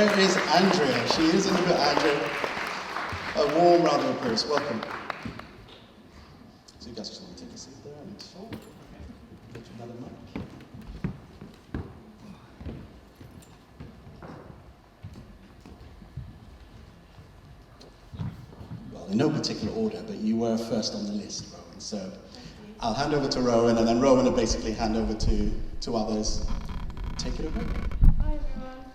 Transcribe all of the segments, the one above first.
where is Andrea? She is in a bit, Andrea. A warm round of applause. Welcome. So you guys just want to take a seat there and get you another mic. Well, in no particular order, but you were first on the list, Rowan. So I'll hand over to Rowan, and then Rowan will basically hand over to others. Take it away. Hi everyone.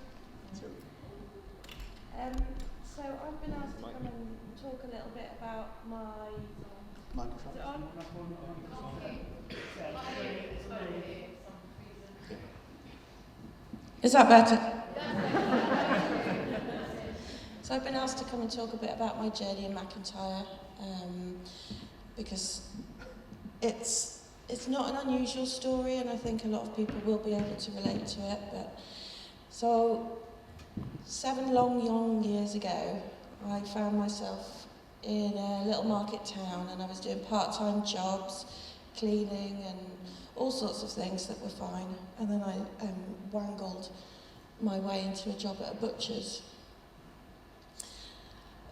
So I've been asked to come and talk a little bit about my Microphone. Is that better? So I've been asked to come and talk a bit about my journey in Mcintyre, because it's not an unusual story, and I think a lot of people will be able to relate to it. But so 7 long, young years ago, I found myself in a little market town, and I was doing part-time jobs, cleaning and all sorts of things that were fine. And then I wangled my way into a job at a butcher's.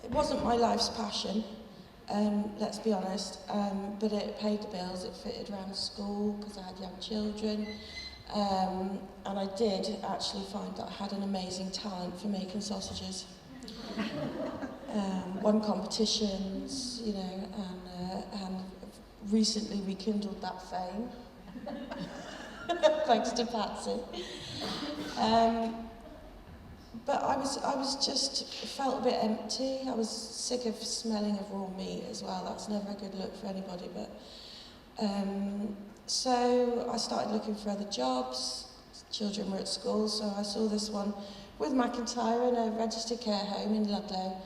It wasn't my life's passion, let's be honest, but it paid the bills. It fitted around school because I had young children, and I did actually find that I had an amazing talent for making sausages. Won competitions, you know, and recently rekindled that fame, thanks to Patsy. But I was just felt a bit empty. I was sick of smelling of raw meat as well. That's never a good look for anybody. But so I started looking for other jobs. Children were at school, so I saw this one with Mcintyre in a registered care home in Ludlow,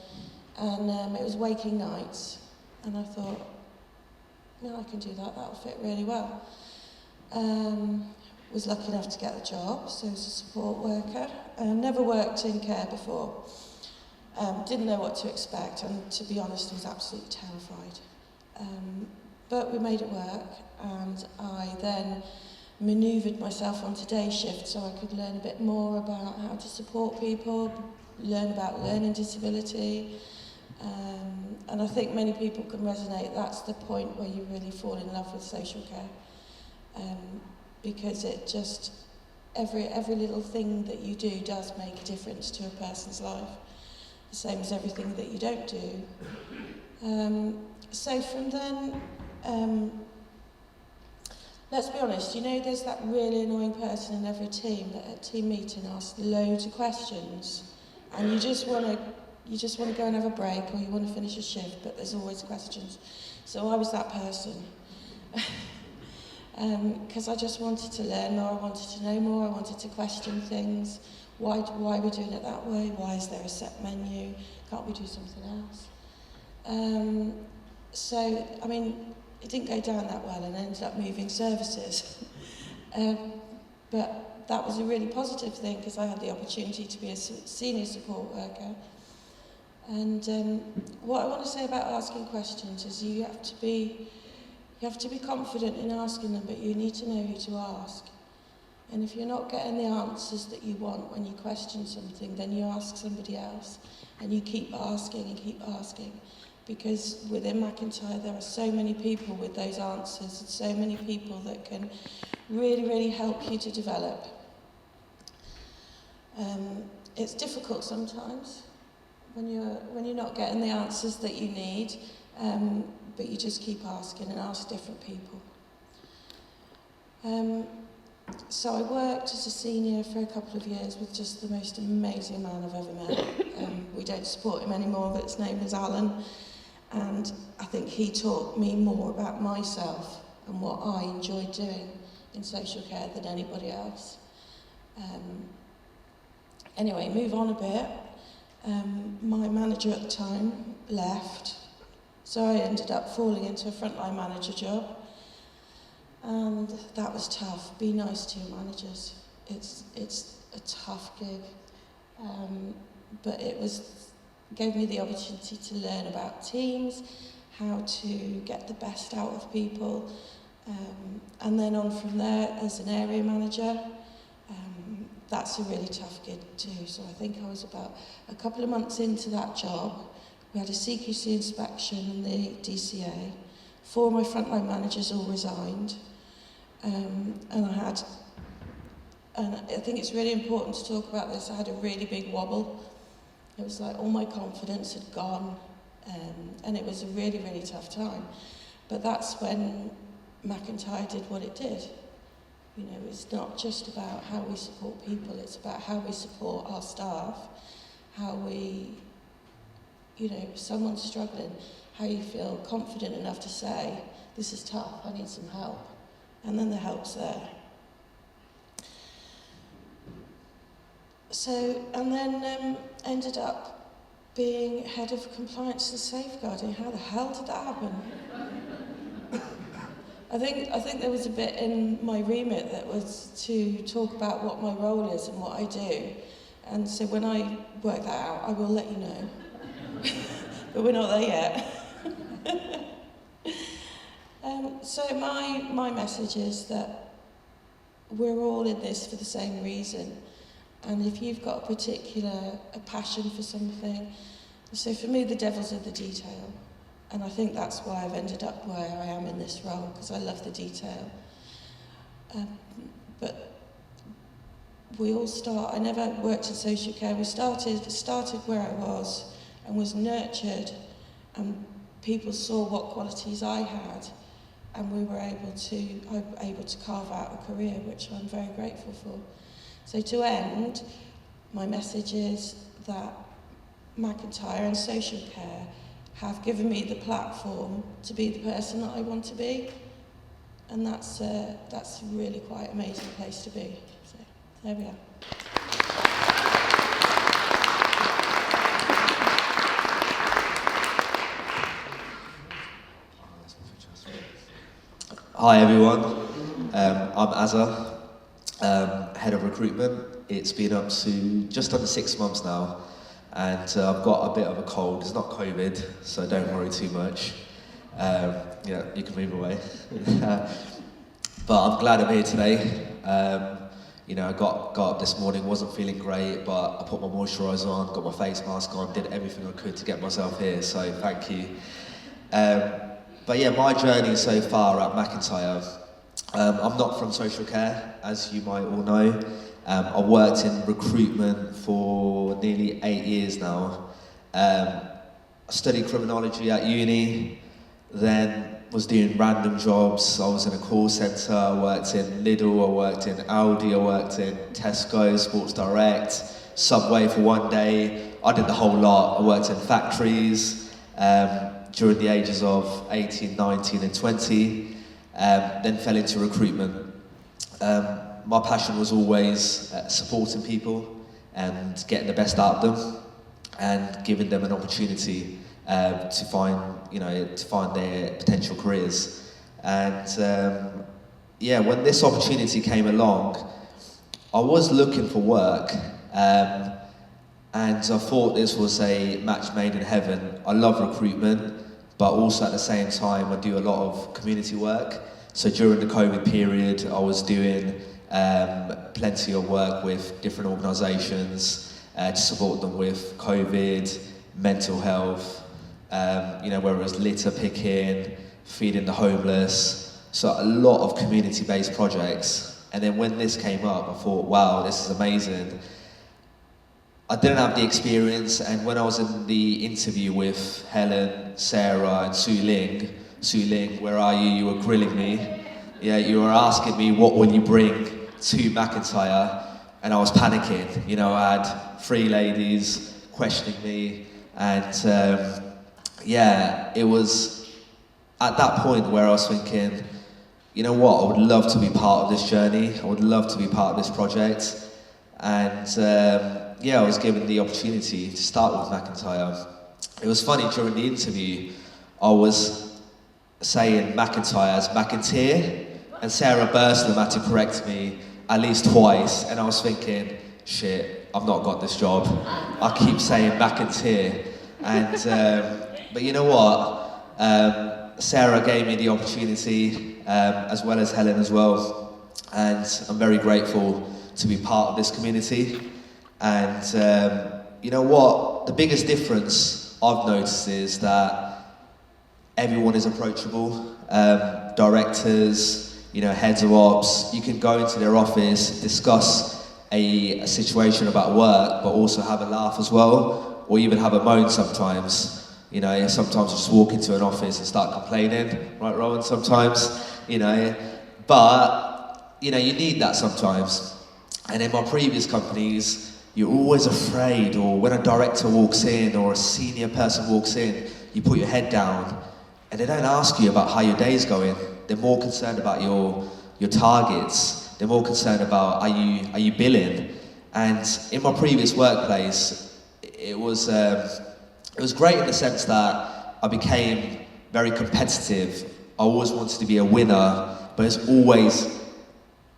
and it was waking nights. And I thought, no, I can do that. That'll fit really well. Was lucky enough to get the job, so as a support worker. Never worked in care before. Didn't know what to expect, and to be honest, was absolutely terrified. But we made it work, and I then manoeuvred myself onto day shift so I could learn a bit more about how to support people, learn about learning disability. And I think many people can resonate. That's the point where you really fall in love with social care. Because it just, every little thing that you do does make a difference to a person's life, the same as everything that you don't do. So from then, let's be honest, you know, there's that really annoying person in every team that at team meeting asks loads of questions, and you just want to go and have a break, or you want to finish a shift, but there's always questions. So I was that person. Because I just wanted to learn more, I wanted to know more, I wanted to question things. Why are we doing it that way? Why is there a set menu? Can't we do something else? So, I mean, it didn't go down that well, and I ended up moving services. But that was a really positive thing, because I had the opportunity to be a senior support worker. And what I want to say about asking questions is you have to be confident in asking them, but you need to know who to ask. And if you're not getting the answers that you want when you question something, then you ask somebody else, and you keep asking, because within Mcintyre there are so many people with those answers, and so many people that can really, really help you to develop. It's difficult sometimes when you're not getting the answers that you need. But you just keep asking and ask different people. So I worked as a senior for a couple of years with just the most amazing man I've ever met. We don't support him anymore, but his name is Alan. And I think he taught me more about myself and what I enjoyed doing in social care than anybody else. Anyway, move on a bit. My manager at the time left. So I ended up falling into a frontline manager job, and that was tough. Be nice to your managers. It's a tough gig, but it gave me the opportunity to learn about teams, how to get the best out of people, and then on from there as an area manager. that's a really tough gig too. So I think I was about a couple of months into that job. We had a CQC inspection and the DCA. 4 of my frontline managers all resigned. And I think it's really important to talk about this. I had a really big wobble. It was like all my confidence had gone, and it was a really, really tough time. But that's when Mcintyre did what it did. You know, it's not just about how we support people, it's about how we support our staff, how we, you know, if someone's struggling, how you feel confident enough to say, this is tough, I need some help. And then the help's there. So, and then ended up being head of compliance and safeguarding. How the hell did that happen? I think there was a bit in my remit that was to talk about what my role is and what I do. And so when I work that out, I will let you know. But we're not there yet. So my message is that we're all in this for the same reason. And if you've got a passion for something, so for me the devil's in the detail. And I think that's why I've ended up where I am in this role, because I love the detail. But we all start, I never worked in social care, we started where I was and was nurtured, and people saw what qualities I had, and I was able to carve out a career, which I'm very grateful for. So to end, my message is that Mcintyre and social care have given me the platform to be the person that I want to be, and that's really quite an amazing place to be. So there we are. Hi everyone, I'm Azza, head of recruitment. It's been up to just under 6 months now, and I've got a bit of a cold. It's not COVID, so don't worry too much. Yeah, you can move away. But I'm glad I'm here today. You know, I got up this morning, wasn't feeling great, but I put my moisturiser on, got my face mask on, did everything I could to get myself here, so thank you. But yeah, my journey so far at Mcintyre, I'm not from social care, as you might all know. I worked in recruitment for nearly 8 years now. I studied criminology at uni, then was doing random jobs. I was in a call centre, I worked in Lidl, I worked in Aldi, I worked in Tesco, Sports Direct, Subway for one day. I did the whole lot. I worked in factories during the ages of 18, 19 and 20, then fell into recruitment. My passion was always supporting people and getting the best out of them and giving them an opportunity to find their potential careers. And yeah, when this opportunity came along, I was looking for work, and I thought this was a match made in heaven. I love recruitment, but also at the same time, I do a lot of community work. So during the COVID period, I was doing plenty of work with different organisations to support them with COVID, mental health, whether it was litter picking, feeding the homeless, so a lot of community-based projects. And then when this came up, I thought, wow, this is amazing. I didn't have the experience, and when I was in the interview with Helen, Sarah and Su Ling, where are you? You were grilling me. Yeah, you were asking me, what will you bring to Mcintyre? And I was panicking. You know, I had 3 ladies questioning me, and yeah, it was at that point where I was thinking, you know what, I would love to be part of this journey. I would love to be part of this project. And yeah, I was given the opportunity to start with Mcintyre. It was funny, during the interview, I was saying Mcintyre as Mcintyre, and Sarah Burslem had to correct me at least twice, and I was thinking, shit, I've not got this job. I keep saying Mcintyre. And but you know what? Sarah gave me the opportunity, as well as Helen as well, and I'm very grateful to be part of this community. And you know what? The biggest difference I've noticed is that everyone is approachable. Directors, you know, heads of ops, you can go into their office, discuss a situation about work, but also have a laugh as well, or even have a moan sometimes. You know, sometimes you just walk into an office and start complaining, right, Rowan, sometimes, you know, but, you know, you need that sometimes. And in my previous companies, you're always afraid, or when a director walks in or a senior person walks in, you put your head down and they don't ask you about how your day's going. They're more concerned about your targets. They're more concerned about are you billing. And in my previous workplace, it was great in the sense that I became very competitive. I always wanted to be a winner, but it's always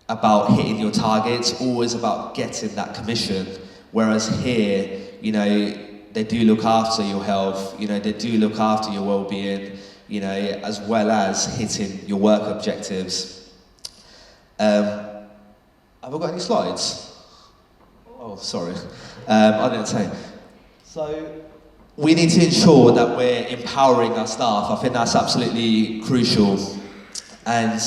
about hitting your targets, always about getting that commission. Whereas here, you know, they do look after your health, you know, they do look after your well-being, you know, as well as hitting your work objectives. Have I got any slides? Oh, sorry. I didn't say. So, we need to ensure that we're empowering our staff. I think that's absolutely crucial. And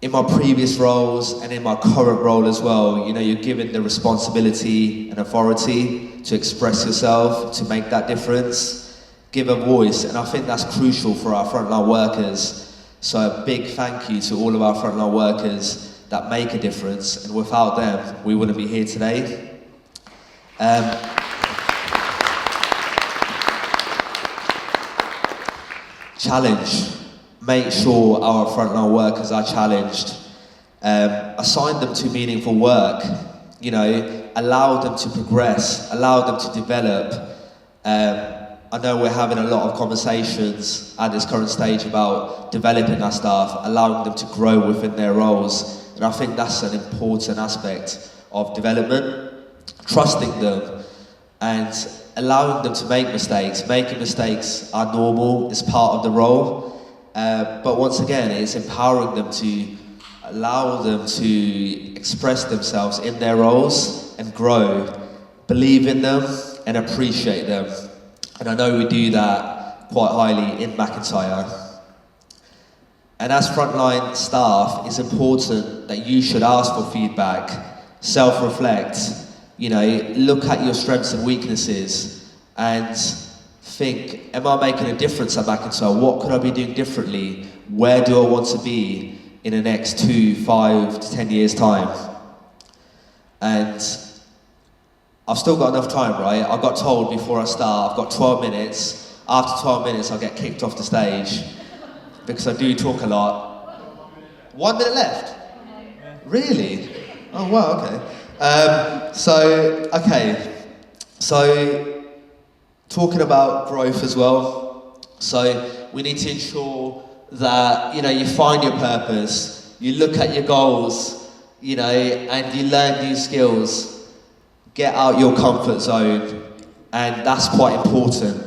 in my previous roles and in my current role as well, you know, you're given the responsibility and authority to express yourself, to make that difference, give a voice, and I think that's crucial for our frontline workers. So a big thank you to all of our frontline workers that make a difference, and without them, we wouldn't be here today. Challenge. Make sure our frontline workers are challenged. Assign them to meaningful work. You know, allow them to progress. Allow them to develop. I know we're having a lot of conversations at this current stage about developing our staff, allowing them to grow within their roles. And I think that's an important aspect of development. Trusting them and allowing them to make mistakes. Making mistakes are normal, it's part of the role. But once again, it's empowering them to allow them to express themselves in their roles and grow, believe in them and appreciate them. And I know we do that quite highly in Mcintyre. And as frontline staff, it's important that you should ask for feedback, self-reflect, you know, look at your strengths and weaknesses and think, am I making a difference at Mcintyre? What could I be doing differently? Where do I want to be in the next 2, 5 to 10 years' time? And I've still got enough time, right? I got told before I start, I've got 12 minutes. After 12 minutes, I'll get kicked off the stage because I do talk a lot. 1 minute left? Really? Oh, wow, okay. So talking about growth as well. So we need to ensure that, you know, you find your purpose, you look at your goals, you know, and you learn new skills. Get out your comfort zone, and that's quite important.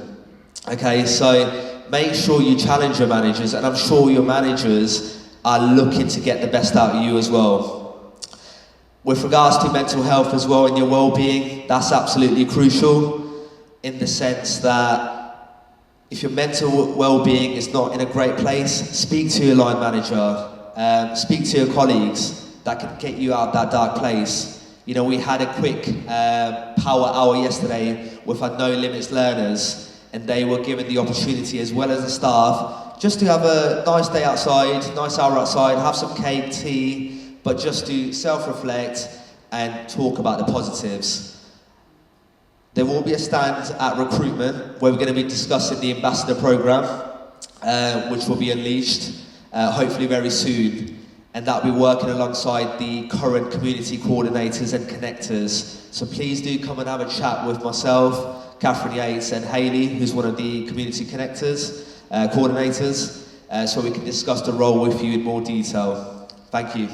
Okay, so make sure you challenge your managers, and I'm sure your managers are looking to get the best out of you as well. With regards to mental health as well and your well-being, that's absolutely crucial in the sense that if your mental well-being is not in a great place, speak to your line manager, speak to your colleagues that can get you out of that dark place. You know, we had a quick power hour yesterday with our No Limits learners, and they were given the opportunity, as well as the staff, just to have a nice day outside, nice hour outside, have some cake, tea, but just to self-reflect and talk about the positives. There will be a stand at recruitment where we're going to be discussing the ambassador program, which will be unleashed hopefully very soon. And that'll be working alongside the current community coordinators and connectors. So please do come and have a chat with myself, Catherine Yates and Hayley, who's one of the community connectors, coordinators, so we can discuss the role with you in more detail. Thank you.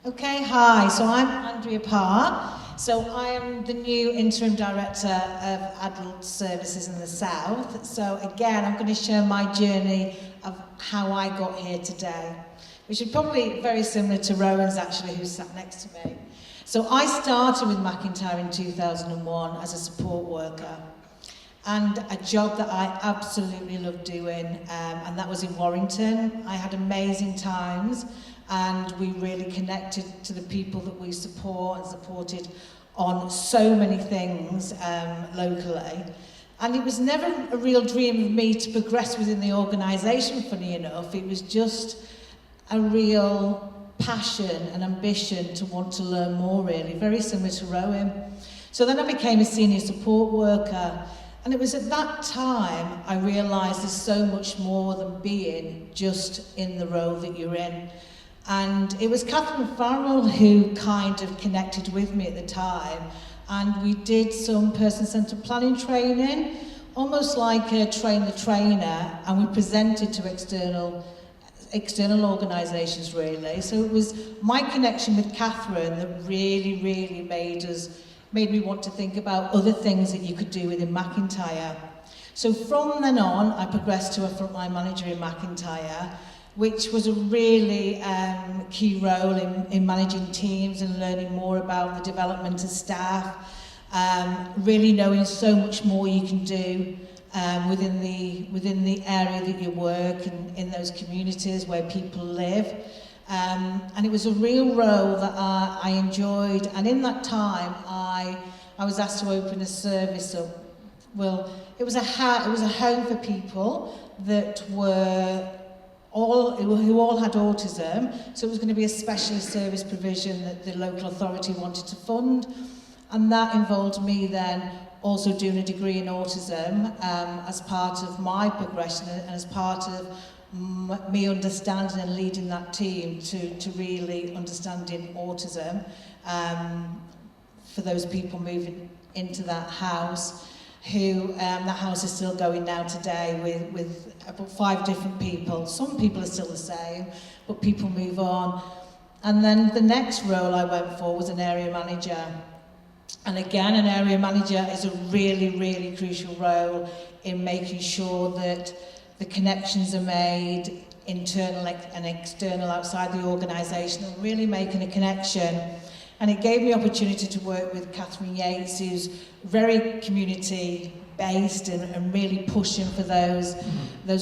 Okay, hi, so I'm Andrea Parr. So I am the new Interim Director of Adult Services in the South. So again, I'm going to share my journey of how I got here today, which is probably very similar to Rowan's actually, who sat next to me. So I started with Mcintyre in 2001 as a support worker, and a job that I absolutely loved doing, and that was in Warrington. I had amazing times, and we really connected to the people that we support and supported on so many things locally. And it was never a real dream of me to progress within the organisation, funny enough. It was just a real passion and ambition to want to learn more, really, very similar to Rowan. So then I became a senior support worker, and it was at that time I realised there's so much more than being just in the role that you're in. And it was Catherine Farrell who kind of connected with me at the time, and we did some person-centred planning training, almost like a train the trainer, and we presented to external organisations, really. So it was my connection with Catherine that really made me want to think about other things that you could do within Mcintyre. So from then on, I progressed to a frontline manager in Mcintyre, which was a really key role in managing teams and learning more about the development of staff, really knowing so much more you can do within the area that you work and in those communities where people live. And it was a real role that I enjoyed, and in that time I was asked to open a service up. Well, it was a home for people that were who all had autism, so it was going to be a specialist service provision that the local authority wanted to fund, and that involved me then also doing a degree in autism as part of my progression and as part of me understanding and leading that team to really understanding autism for those people moving into that house, who that house is still going now today with about 5 different people. Some people are still the same, but people move on. And then the next role I went for was an area manager. And again, an area manager is a really crucial role in making sure that the connections are made, internal and external, outside the organisation, and really making a connection. And it gave me opportunity to work with Catherine Yates, who's very community-based and really pushing for those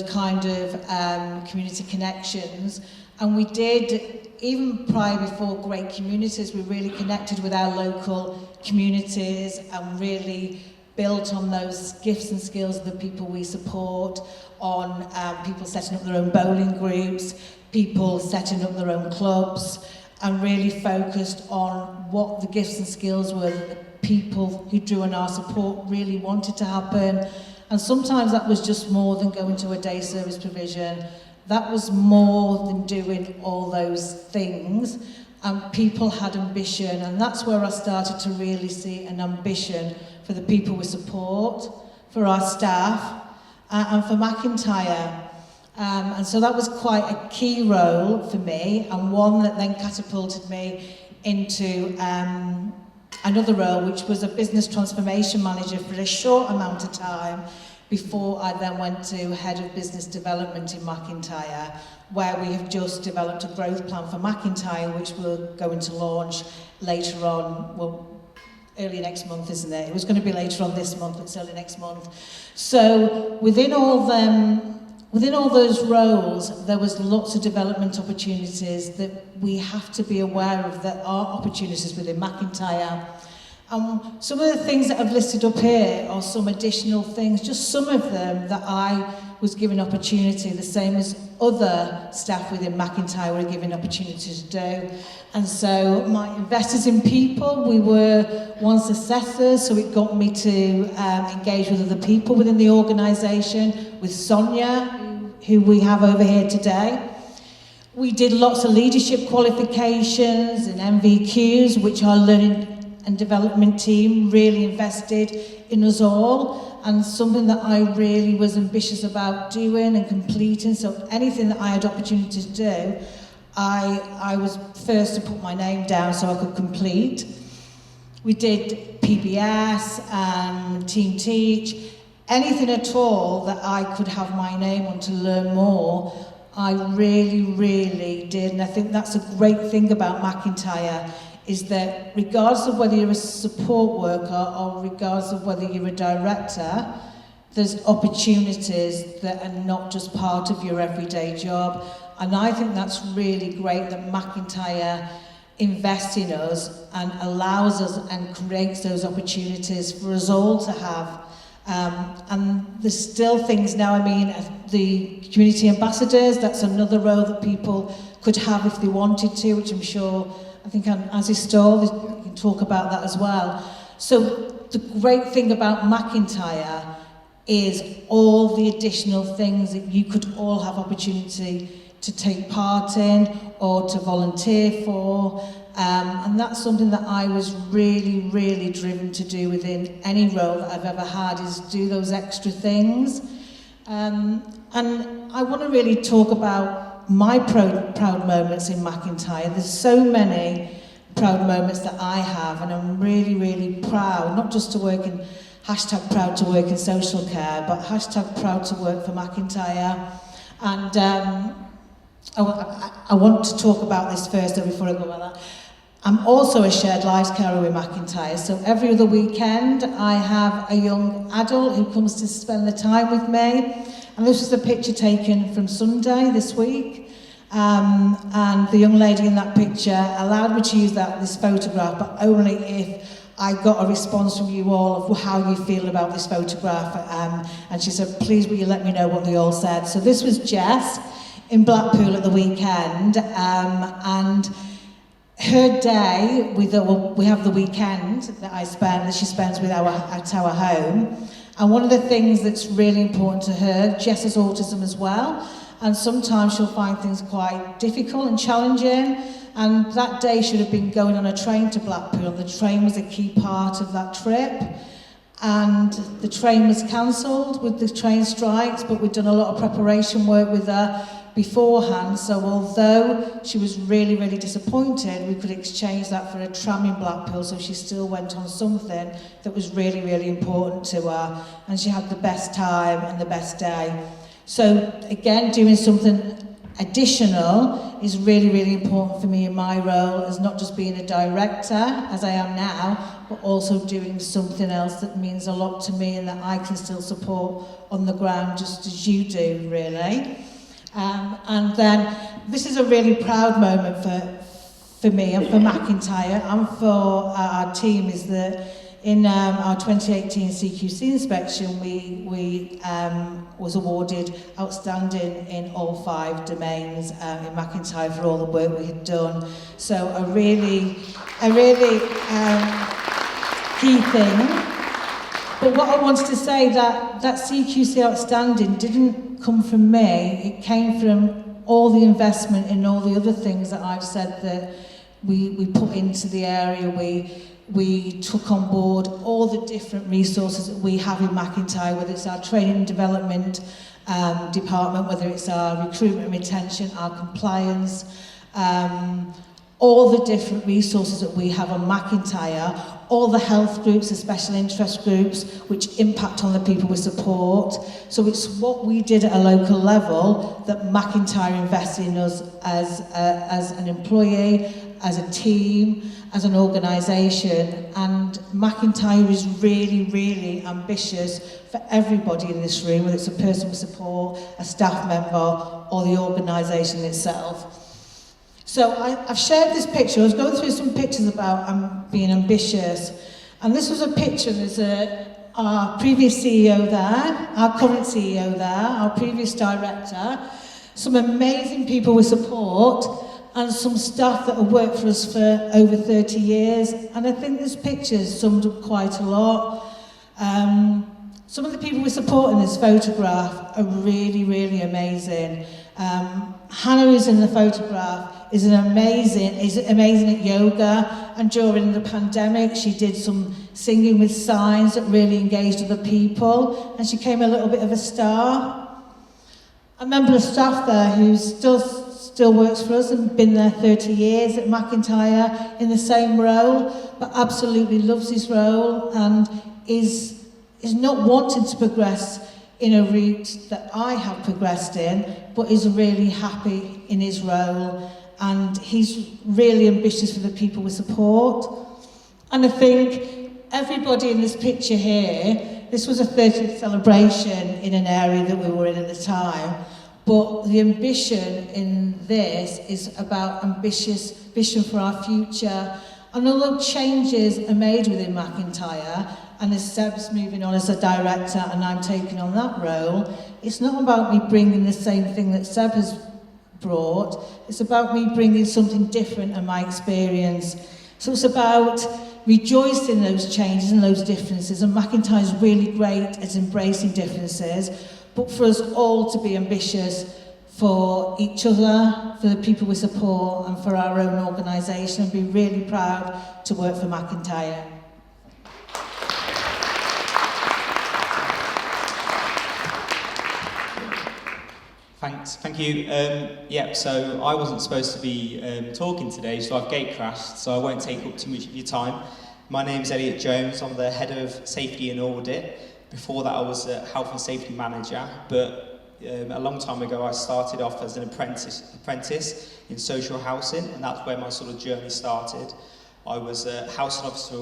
kind of community connections. And we did, even prior before Great Communities, we really connected with our local communities and really built on those gifts and skills of the people we support, on people setting up their own bowling groups, people setting up their own clubs, and really focused on what the gifts and skills were that the people who drew on our support really wanted to happen. And sometimes that was just more than going to a day service provision. That was more than doing all those things. And people had ambition, and that's where I started to really see an ambition for the people we support, for our staff, and for Mcintyre. And so that was quite a key role for me, and one that then catapulted me into another role, which was a business transformation manager for a short amount of time, before I then went to head of business development in Mcintyre, where we have just developed a growth plan for Mcintyre, which we're going to launch later on, well, early next month, isn't it? It was going to be later on this month, but it's early next month. So within all those roles, there was lots of development opportunities that we have to be aware of, that are opportunities within Mcintyre. Some of the things that I've listed up here are some additional things, just some of them that I was given opportunity, the same as other staff within Mcintyre were given opportunity to do. And so my investors in people, we were once assessors, so it got me to engage with other people within the organisation, with Sonia, who we have over here today. We did lots of leadership qualifications and MVQs, which our learning and development team really invested in us all, and something that I really was ambitious about doing and completing. So anything that I had opportunity to do, I was first to put my name down so I could complete. We did PBS, Team Teach, anything at all that I could have my name on to learn more, I really, really did. And I think that's a great thing about Mcintyre, is that regardless of whether you're a support worker or regardless of whether you're a director, there's opportunities that are not just part of your everyday job. And I think that's really great that Mcintyre invests in us and allows us and creates those opportunities for us all to have. And there's still things now, I mean, the community ambassadors, that's another role that people could have if they wanted to, which I'm sure, I think as is stalled, you can talk about that as well. So the great thing about Mcintyre is all the additional things that you could all have opportunity to take part in or to volunteer for. And that's something that I was really, really driven to do within any role that I've ever had, is do those extra things. And I want to really talk about my proud moments in Mcintyre. There's so many proud moments that I have, and I'm really, really proud, not just to work in #proud to work in social care, but #proud to work for Mcintyre. And I want to talk about this first, though, before I go about that. I'm also a shared lives carer with Mcintyre, so every other weekend I have a young adult who comes to spend the time with me. And this was a picture taken from Sunday this week. And the young lady in that picture allowed me to use this photograph, but only if I got a response from you all of how you feel about this photograph. And she said, please will you let me know what they all said. So this was Jess in Blackpool at the weekend, and her day, we have the weekend that she spends at our home, and one of the things that's really important to her, Jess has autism as well, and sometimes she'll find things quite difficult and challenging, and that day should have been going on a train to Blackpool. The train was a key part of that trip, and the train was cancelled with the train strikes, but we'd done a lot of preparation work with her beforehand, so although she was really, really disappointed, we could exchange that for a tram in Blackpool, so she still went on something that was really, really important to her, and she had the best time and the best day. So again, doing something additional is really, really important for me in my role, as not just being a director, as I am now, but also doing something else that means a lot to me and that I can still support on the ground, just as you do, really. And then this is a really proud moment for me and for Mcintyre and for our team, is that in our 2018 CQC inspection, we was awarded outstanding in all 5 domains in Mcintyre for all the work we had done. So a really key thing. But what I wanted to say, that CQC outstanding didn't come from me, it came from all the investment in all the other things that I've said that we put into the area. We took on board all the different resources that we have in Mcintyre, whether it's our training and development department, whether it's our recruitment and retention, our compliance, all the different resources that we have on Mcintyre, all the health groups, the special interest groups, which impact on the people we support. So it's what we did at a local level that Mcintyre invested in us as an employee, as a team, as an organisation. And Mcintyre is really, really ambitious for everybody in this room, whether it's a person we support, a staff member, or the organisation itself. So I've shared this picture. I was going through some pictures about being ambitious, and this was a picture. There's our previous CEO there, our current CEO there, our previous director, some amazing people we support, and some staff that have worked for us for over 30 years. And I think this picture summed up quite a lot. Some of the people we support in this photograph are really, really amazing. Hannah, who's in the photograph, is amazing at yoga, and during the pandemic she did some singing with signs that really engaged other people, and she became a little bit of a star. A member of staff there who's still still works for us and been there 30 years at Mcintyre in the same role, but absolutely loves his role and is not wanting to progress in a route that I have progressed in, but is really happy in his role, and he's really ambitious for the people we support. And I think everybody in this picture here, this was a 30th celebration in an area that we were in at the time, but the ambition in this is about ambitious vision for our future. And although changes are made within Mcintyre, and as Seb's moving on as a director and I'm taking on that role, it's not about me bringing the same thing that Seb has brought, it's about me bringing something different in my experience. So it's about rejoicing those changes and those differences, and Mcintyre's really great at embracing differences, but for us all to be ambitious for each other, for the people we support, and for our own organisation, and be really proud to work for Mcintyre. Thanks, thank you. So I wasn't supposed to be talking today, so I've gate crashed, so I won't take up too much of your time. My name's Elliot Jones, I'm the Head of Safety and Audit. Before that I was a Health and Safety Manager, but a long time ago I started off as an apprentice in social housing, and that's where my sort of journey started. I was a housing officer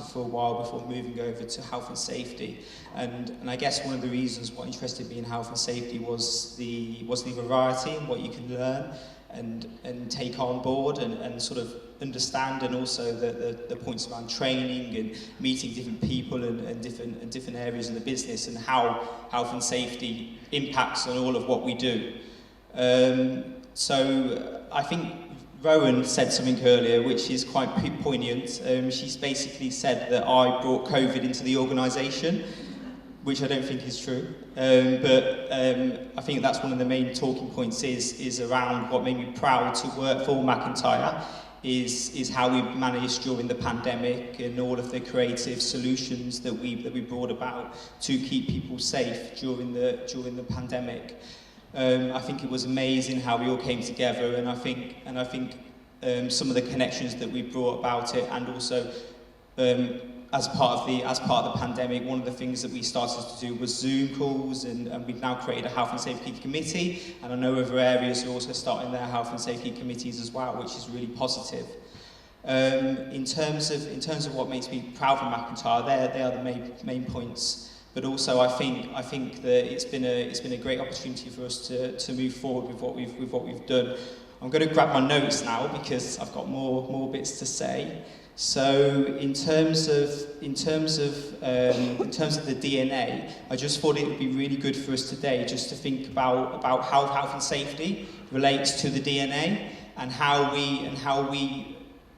for a while before moving over to health and safety, and I guess one of the reasons what interested me in health and safety was the variety and what you can learn and take on board and sort of understand, and also the points around training and meeting different people and different areas in the business, and how health and safety impacts on all of what we do. So I think Rowan said something earlier which is quite poignant. She's basically said that I brought COVID into the organisation, which I don't think is true. But I think that's one of the main talking points is around what made me proud to work for Mcintyre, is how we managed during the pandemic and all of the creative solutions that we brought about to keep people safe during the pandemic. I think it was amazing how we all came together, and I think some of the connections that we brought about it, and also as part of the pandemic, one of the things that we started to do was Zoom calls, and we've now created a health and safety committee, and I know other areas are also starting their health and safety committees as well, which is really positive. In terms of what makes me proud of Mcintyre, they are the main points. But also, I think that it's been a great opportunity for us to move forward with what we've done. I'm going to grab my notes now because I've got more bits to say. So in terms of the DNA, I just thought it would be really good for us today just to think about how health and safety relates to the DNA, and how we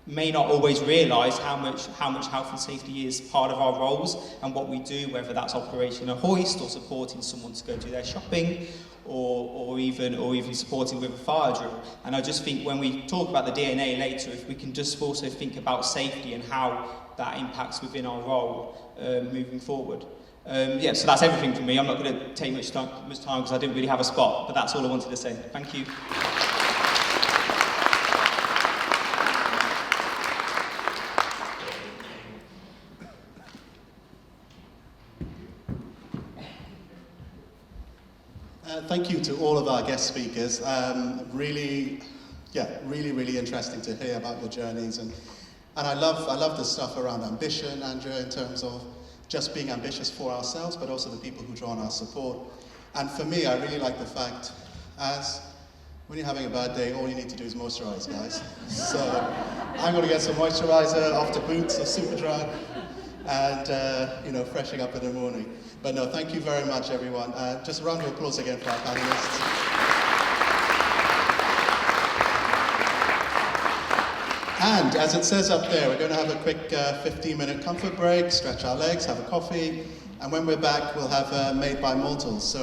may not always realise how much health and safety is part of our roles and what we do, whether that's operating a hoist or supporting someone to go do their shopping, or even supporting with a fire drill. And I just think when we talk about the DNA later, if we can just also think about safety and how that impacts within our role moving forward. So that's everything from me. I'm not going to take much time because I didn't really have a spot, but that's all I wanted to say. Thank you. Thank you to all of our guest speakers. Really interesting to hear about your journeys, and I love the stuff around ambition, Andrea, in terms of just being ambitious for ourselves, but also the people who draw on our support. And for me, I really like the fact, as when you're having a bad day, all you need to do is moisturize, guys. So I'm going to get some moisturizer off the boots or Superdry, and freshening up in the morning. But no, thank you very much, everyone. Just a round of applause again for our panelists. And as it says up there, we're going to have a quick 15-minute comfort break, stretch our legs, have a coffee, and when we're back, we'll have Made by Mortals. So